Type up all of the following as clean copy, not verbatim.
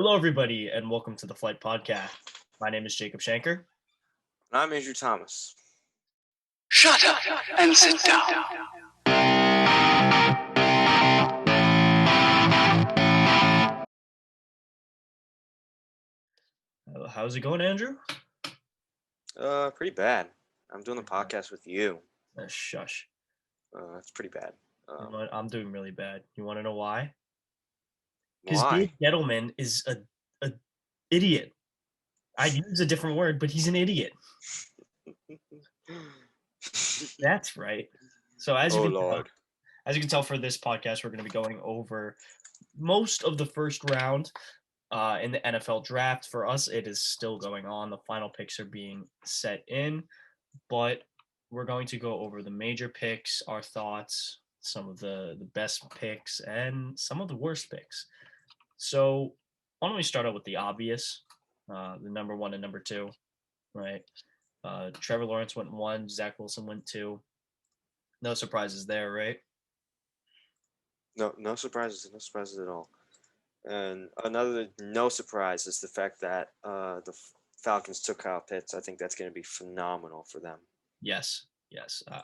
Hello, everybody, and welcome to the Flight Podcast. My name is Jacob Shanker. And I'm Andrew Thomas. Shut up and sit down. How's it going, Andrew? Pretty bad. I'm doing the podcast with you. Shush. It's pretty bad. You know what? I'm doing really bad. You want to know why? Because Why? Dave Gettleman is a idiot. I'd use a different word, but he's an idiot. That's right. So as you can tell for this podcast, we're going to be going over most of the first round in the NFL draft. For us, it is still going on. The final picks are being set in, but we're going to go over the major picks, our thoughts, some of the best picks, and some of the worst picks. So why don't we start out with the obvious, the number one and number two, right? Trevor Lawrence went 1, Zach Wilson went 2. No surprises there, right? No surprises at all. And another no surprise is the fact that the Falcons took Kyle Pitts. I think that's going to be phenomenal for them. Yes.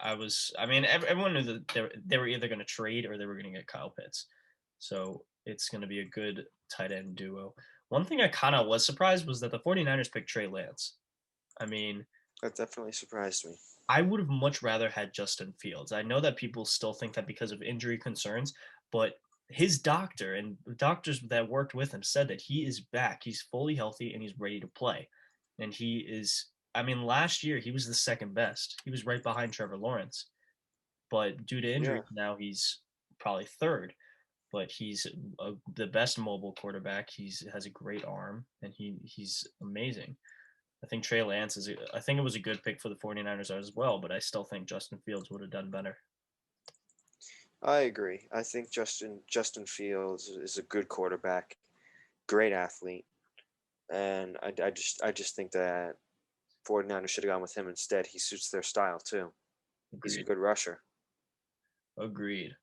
Everyone knew that they were either going to trade or they were going to get Kyle Pitts. So it's going to be a good tight end duo. One thing I kind of was surprised was that the 49ers picked Trey Lance. I mean, that definitely surprised me. I would have much rather had Justin Fields. I know that people still think that because of injury concerns, but his doctor and the doctors that worked with him said that he is back. He's fully healthy and he's ready to play. And he is, last year he was the second best. He was right behind Trevor Lawrence. But due to injury, now he's probably third. But he's the best mobile quarterback. He has a great arm and he's amazing. I think Trey Lance I think it was a good pick for the 49ers as well, but I still think Justin Fields would have done better. I agree. I think Justin Fields is a good quarterback, great athlete, and I just think that 49ers should have gone with him instead. He suits their style too. Agreed. He's a good rusher. Agreed.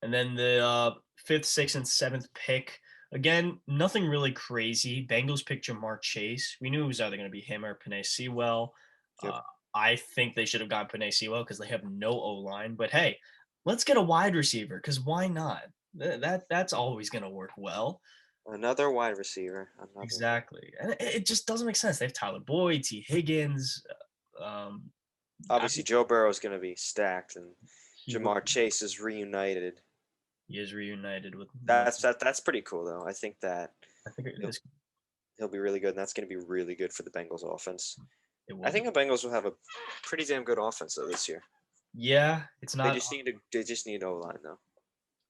And then the 5th, 6th, and 7th pick. Again, nothing really crazy. Bengals picked Jamar Chase. We knew it was either going to be him or Penei Sewell. Yep. I think they should have gone Penei Sewell because they have no O-line. But hey, let's get a wide receiver because why not? That's always going to work well. Another wide receiver. Exactly. And it just doesn't make sense. They have Tyler Boyd, T. Higgins. Obviously, Joe Burrow is going to be stacked, and Jamar Chase is reunited. He is reunited with. That's pretty cool, though. I think it he'll be really good, and that's going to be really good for the Bengals offense. I think the Bengals will have a pretty damn good offense though this year. Yeah, it's not. They just need O-line though.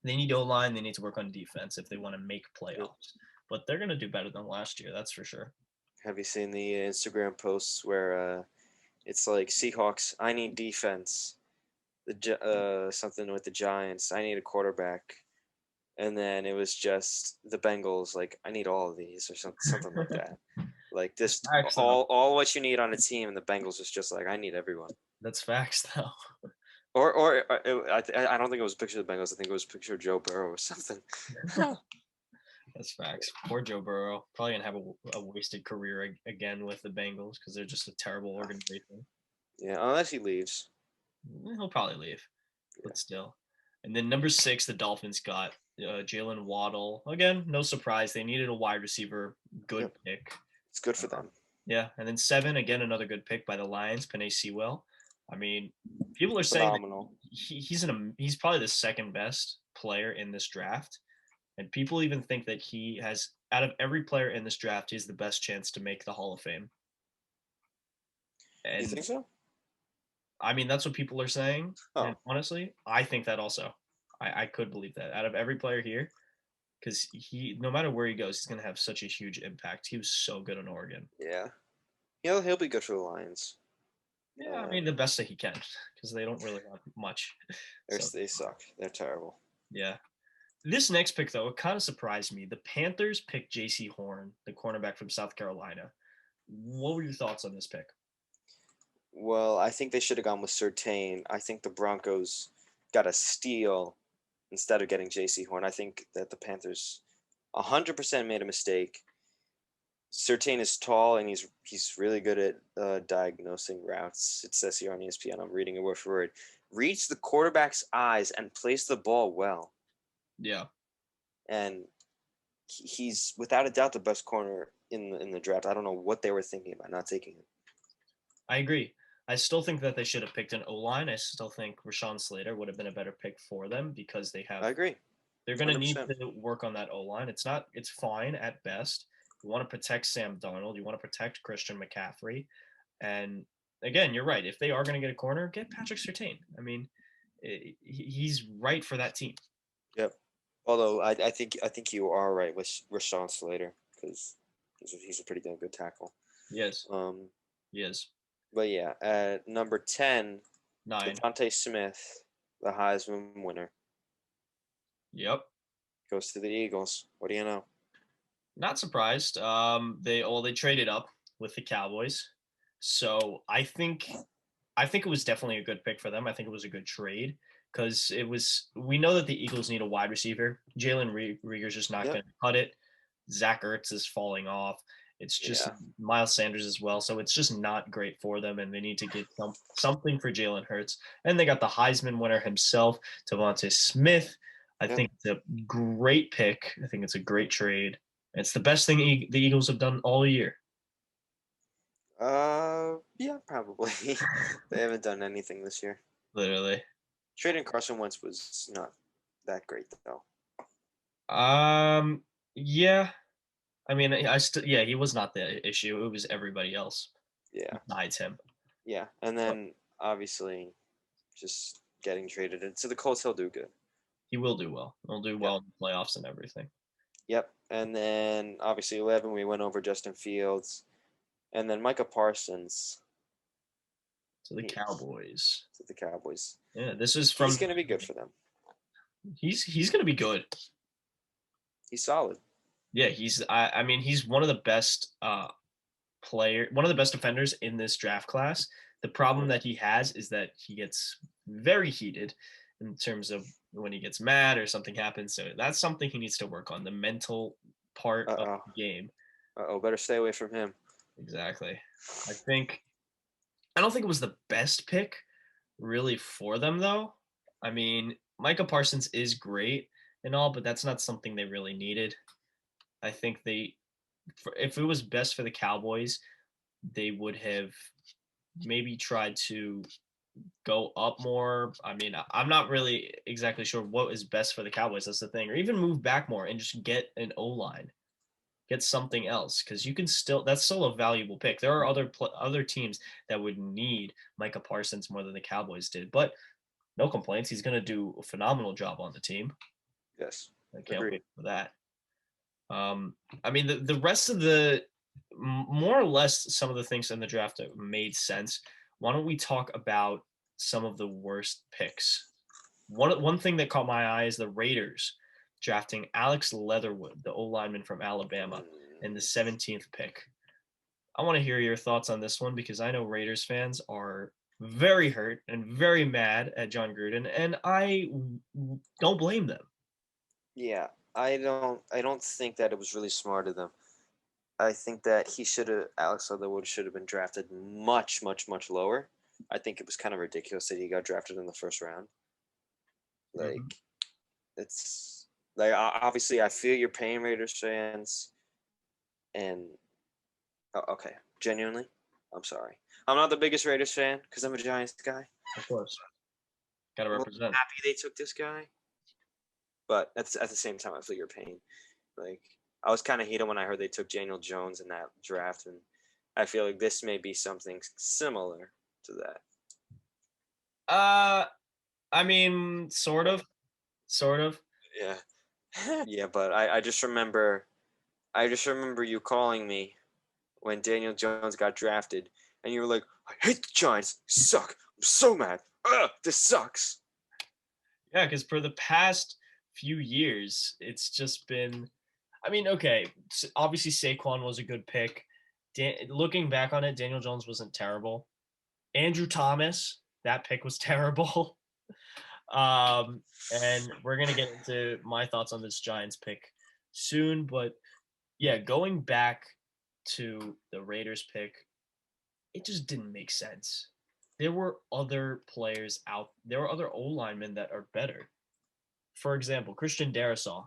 They need O-line. They need to work on defense if they want to make playoffs. But they're going to do better than last year, that's for sure. Have you seen the Instagram posts where it's like Seahawks? I need defense. Something with the Giants. I need a quarterback. And then it was just the Bengals, like, I need all of these or something like that. Like this, all what you need on a team, and the Bengals is just like, I need everyone. That's facts, though. Or I don't think it was a picture of the Bengals. I think it was a picture of Joe Burrow or something. That's facts. Poor Joe Burrow. Probably gonna have a wasted career again with the Bengals because they're just a terrible organization. Yeah, unless he leaves. He'll probably leave, but still. And then number 6, the Dolphins got Jalen Waddle. Again, no surprise. They needed a wide receiver. Good pick. It's good for them. Yeah, and then 7, again, another good pick by the Lions, Penei Sewell. I mean, people are saying he's probably the second best player in this draft. And people even think that he has, out of every player in this draft, he has the best chance to make the Hall of Fame. And, you think so? I mean, that's what people are saying. Oh. And honestly, I think that also. I could believe that. Out of every player here, because no matter where he goes, he's going to have such a huge impact. He was so good in Oregon. Yeah. He'll be good for the Lions. Yeah, I mean, the best that he can, because they don't really have much. They suck. They're terrible. Yeah. This next pick, though, it kind of surprised me. The Panthers picked J.C. Horn, the cornerback from South Carolina. What were your thoughts on this pick? Well, I think they should have gone with Surtain. I think the Broncos got a steal instead of getting J.C. Horn. I think that the Panthers 100% made a mistake. Surtain is tall and he's really good at diagnosing routes. It says here on ESPN. I'm reading it word for word. Reads the quarterback's eyes and plays the ball well. Yeah. And he's without a doubt the best corner in the draft. I don't know what they were thinking about not taking him. I agree. I still think that they should have picked an O-line. I still think Rashawn Slater would have been a better pick for them because they have. I agree. They're going to need 100%. to work on that O-line. It's fine at best. You want to protect Sam Darnold. You want to protect Christian McCaffrey. And again, you're right. If they are going to get a corner, get Patrick Surtain. I mean, he's right for that team. Yep. Although I think you are right with Rashawn Slater because he's a pretty damn good tackle. Yes. Yes. But yeah, at number 10, 9. DeVonta Smith, the Heisman winner. Yep. Goes to the Eagles. What do you know? Not surprised. They traded up with the Cowboys, so I think it was definitely a good pick for them. I think it was a good trade because we know that the Eagles need a wide receiver. Jalen Reagor's just not going to cut it. Zach Ertz is falling off. It's just Miles Sanders as well. So it's just not great for them, and they need to get something for Jalen Hurts. And they got the Heisman winner himself, DeVonta Smith. I think it's a great pick. I think it's a great trade. It's the best thing the Eagles have done all year. Yeah, probably. They haven't done anything this year. Literally. Trading Carson Wentz was not that great, though. Yeah. I mean, he was not the issue. It was everybody else. Yeah. Besides him. Yeah, and then obviously, just getting traded into the Colts, he'll do good. He will do well. He'll do well in the playoffs and everything. Yep, and then obviously 11, we went over Justin Fields, and then Micah Parsons. To the Cowboys. Yeah, this is from. He's going to be good for them. He's going to be good. He's solid. Yeah, I mean, he's one of the best one of the best defenders in this draft class. The problem that he has is that he gets very heated in terms of when he gets mad or something happens. So that's something he needs to work on, the mental part of the game. Better stay away from him. Exactly. I don't think it was the best pick really for them, though. I mean, Micah Parsons is great and all, but that's not something they really needed. I think if it was best for the Cowboys, they would have maybe tried to go up more. I mean, I'm not really exactly sure what is best for the Cowboys. That's the thing. Or even move back more and just get an O-line. Get something else because that's still a valuable pick. There are other teams that would need Micah Parsons more than the Cowboys did, but no complaints. He's going to do a phenomenal job on the team. Yes, I can't wait for that. I mean, the rest of the more or less some of the things in the draft that made sense. Why don't we talk about some of the worst picks? One thing that caught my eye is the Raiders drafting Alex Leatherwood, the O-lineman from Alabama, in the 17th pick. I want to hear your thoughts on this one because I know Raiders fans are very hurt and very mad at John Gruden, and I don't blame them. Yeah, I don't think that it was really smart of them. I think that Alex Leatherwood should have been drafted much, much, much lower. I think it was kind of ridiculous that he got drafted in the first round. It's like, obviously I feel your pain, Raiders fans. And, okay, genuinely, I'm sorry. I'm not the biggest Raiders fan because I'm a Giants guy. Of course. Got to represent. I'm happy they took this guy. But at the same time, I feel your pain. Like, I was kind of heated when I heard they took Daniel Jones in that draft, and I feel like this may be something similar to that. I mean, sort of. Yeah. Yeah, but I just remember you calling me when Daniel Jones got drafted, and you were like, I hate the Giants. They suck. I'm so mad. This sucks. Yeah, because for the past few years, it's just been, I mean, okay, obviously Saquon was a good pick. Looking back on it, Daniel Jones wasn't terrible. Andrew Thomas, that pick was terrible. And we're going to get into my thoughts on this Giants pick soon. But yeah, going back to the Raiders pick, it just didn't make sense. There were other players out. There were other O linemen that are better. For example, Christian Darrisaw.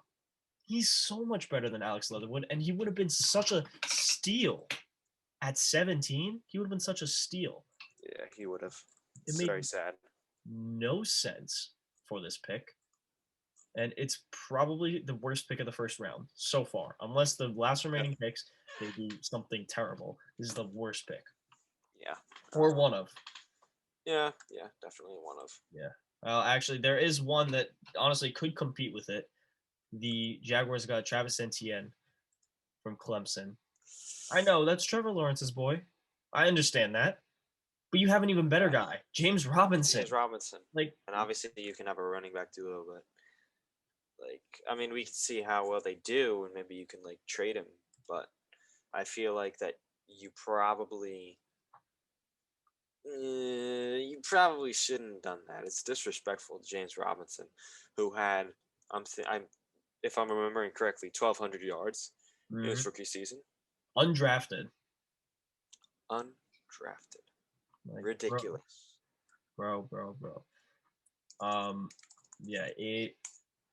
He's so much better than Alex Leatherwood, and he would have been such a steal at 17. He would have been such a steal. Yeah, he would have. It It's made very sad. no sense for this pick. And it's probably the worst pick of the first round so far. Unless the last remaining picks, they do something terrible. This is the worst pick. Yeah. Or one of. Yeah, definitely one of. Yeah. Actually, there is one that honestly could compete with it. The Jaguars got Travis Etienne from Clemson. I know, that's Trevor Lawrence's boy. I understand that. But you have an even better guy, James Robinson. James Robinson. Like, and obviously you can have a running back duo, but like, I mean, we can see how well they do, and maybe you can like trade him. But I feel like that you probably shouldn't have done that. It's disrespectful to James Robinson, who had if I'm remembering correctly, 1,200 yards in his rookie season. Undrafted. Like, ridiculous. Bro. Yeah,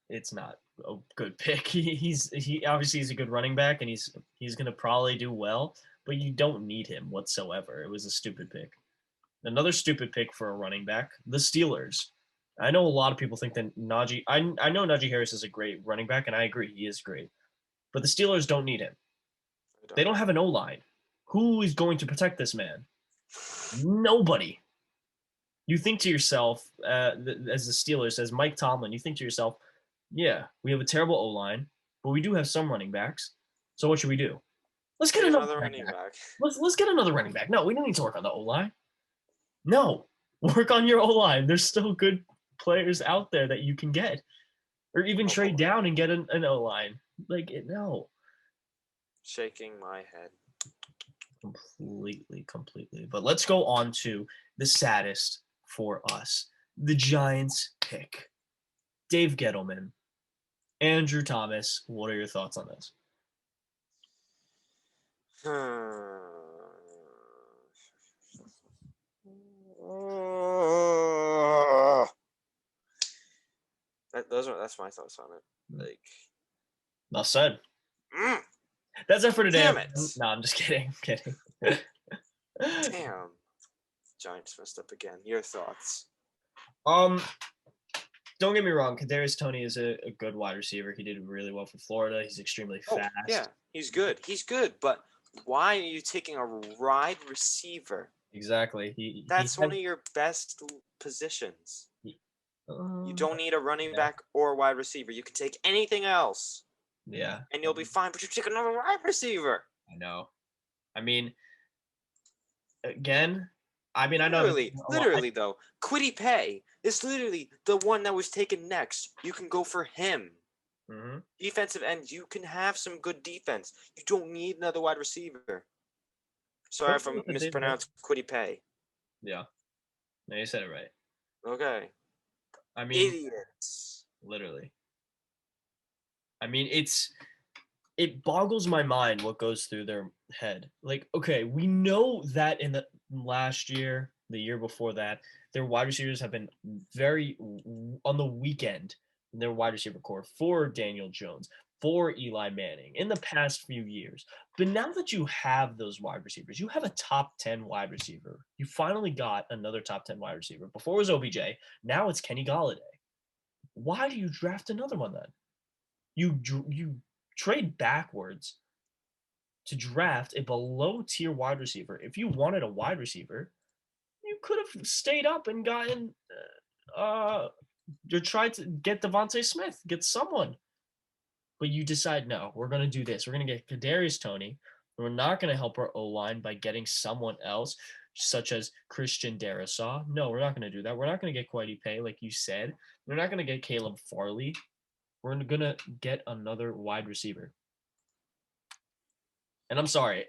it's not a good pick. He obviously he's a good running back, and he's gonna probably do well, but you don't need him whatsoever. It was a stupid pick. Another stupid pick for a running back, the Steelers. I know a lot of people think that Najee. I know Najee Harris is a great running back, and I agree he is great. But the Steelers don't need him. They don't have an O-line. Who is going to protect this man? Nobody. You think to yourself, as the Steelers, as Mike Tomlin, you think to yourself, yeah, we have a terrible O-line, but we do have some running backs. So what should we do? Let's get another running back. Let's get another running back. No, we don't need to work on the O-line. No, work on your O-line. There's still good players out there that you can get, or even trade down and get an O-line. Like, no. Shaking my head. Completely. But let's go on to the saddest for us. The Giants pick. Dave Gettleman. Andrew Thomas. What are your thoughts on this? That's my thoughts on it. Like, well said. That's it for today. Damn it. No, I'm just kidding. Damn. Giants messed up again. Your thoughts? Don't get me wrong. Kadarius Toney is a good wide receiver. He did really well for Florida. He's extremely fast. Yeah, he's good. But why are you taking a wide receiver? Exactly. That's one of your best positions. You don't need a running back or a wide receiver. You can take anything else. Yeah. And you'll be fine, but you take another wide receiver. I know. I mean, again, I know. Literally, though, Kwity Paye is literally the one that was taken next. You can go for him. Mm-hmm. Defensive end, you can have some good defense. You don't need another wide receiver. Sorry if I mispronounced Kwity Paye. Yeah. No, you said it right. Okay. I mean, idiots. Literally. I mean, it boggles my mind what goes through their head. Like, okay, we know that in the last year, the year before that, their wide receivers have been very on the weekend in their wide receiver core for Daniel Jones, for Eli Manning in the past few years. But now that you have those wide receivers, you have a top 10 wide receiver. You finally got another top 10 wide receiver. Before it was OBJ. Now it's Kenny Golladay. Why do you draft another one then? You trade backwards to draft a below tier wide receiver. If you wanted a wide receiver, you could have stayed up and gotten you tried to get Devontae Smith, get someone. But you decide, no, we're going to do this. We're going to get Kadarius Toney. We're not going to help our O-line by getting someone else, such as Christian Darrisaw. No, we're not going to do that. We're not going to get Kwity Paye, like you said. We're not going to get Caleb Farley. We're going to get another wide receiver. And I'm sorry,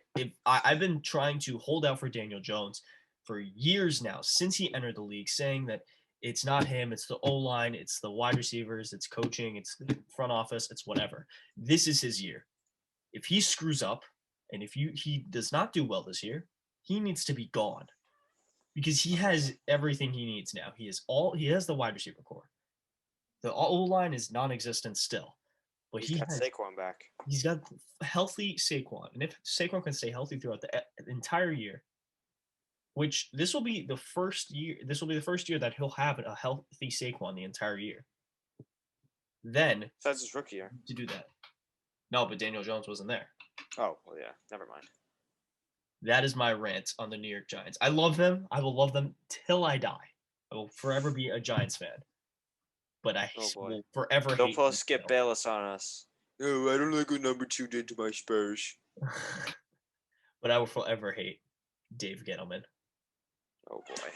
I've been trying to hold out for Daniel Jones for years now, since he entered the league, saying that It's not him. It's the O-line. It's the wide receivers. It's coaching. It's the front office. It's whatever. This is his year. If he screws up and if he does not do well this year, he needs to be gone because he has everything he needs now. He has the wide receiver core. The O-line is non-existent still, but He's got Saquon back. He's got healthy Saquon, and if Saquon can stay healthy throughout the entire year, which this will be the first year that he'll have a healthy Saquon the entire year. Then that's his rookie year to do that. No, but Daniel Jones wasn't there. Oh, well, yeah. Never mind. That is my rant on the New York Giants. I love them. I will love them till I die. I will forever be a Giants fan. But I will forever They'll hate pull Skip Bayless on us. No, I don't like what number 2 did to my Spurs. But I will forever hate Dave Gettleman. Oh, boy.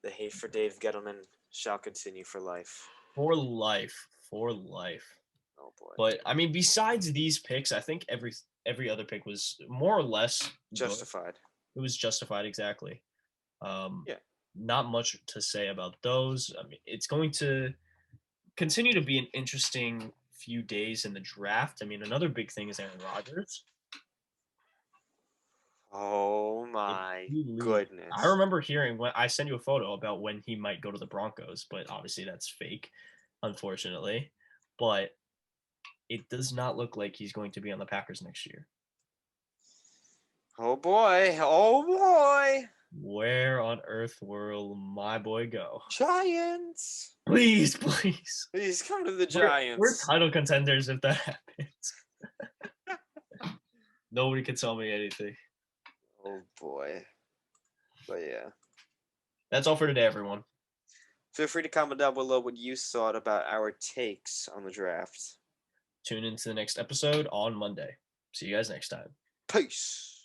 The hate for Dave Gettleman shall continue for life. For life. For life. Oh, boy. But, I mean, besides these picks, I think every other pick was more or less justified. It was justified, exactly. Yeah. Not much to say about those. I mean, it's going to continue to be an interesting few days in the draft. I mean, another big thing is Aaron Rodgers. Oh my goodness. I remember hearing when I sent you a photo about when he might go to the Broncos, but obviously that's fake, unfortunately. But it does not look like he's going to be on the Packers next year. Oh boy. Oh boy. Where on earth will my boy go? Giants. Please. Please come to the Giants. We're title contenders if that happens. Nobody can tell me anything. Oh boy. But yeah. That's all for today, everyone. Feel free to comment down below what you thought about our takes on the draft. Tune into the next episode on Monday. See you guys next time. Peace.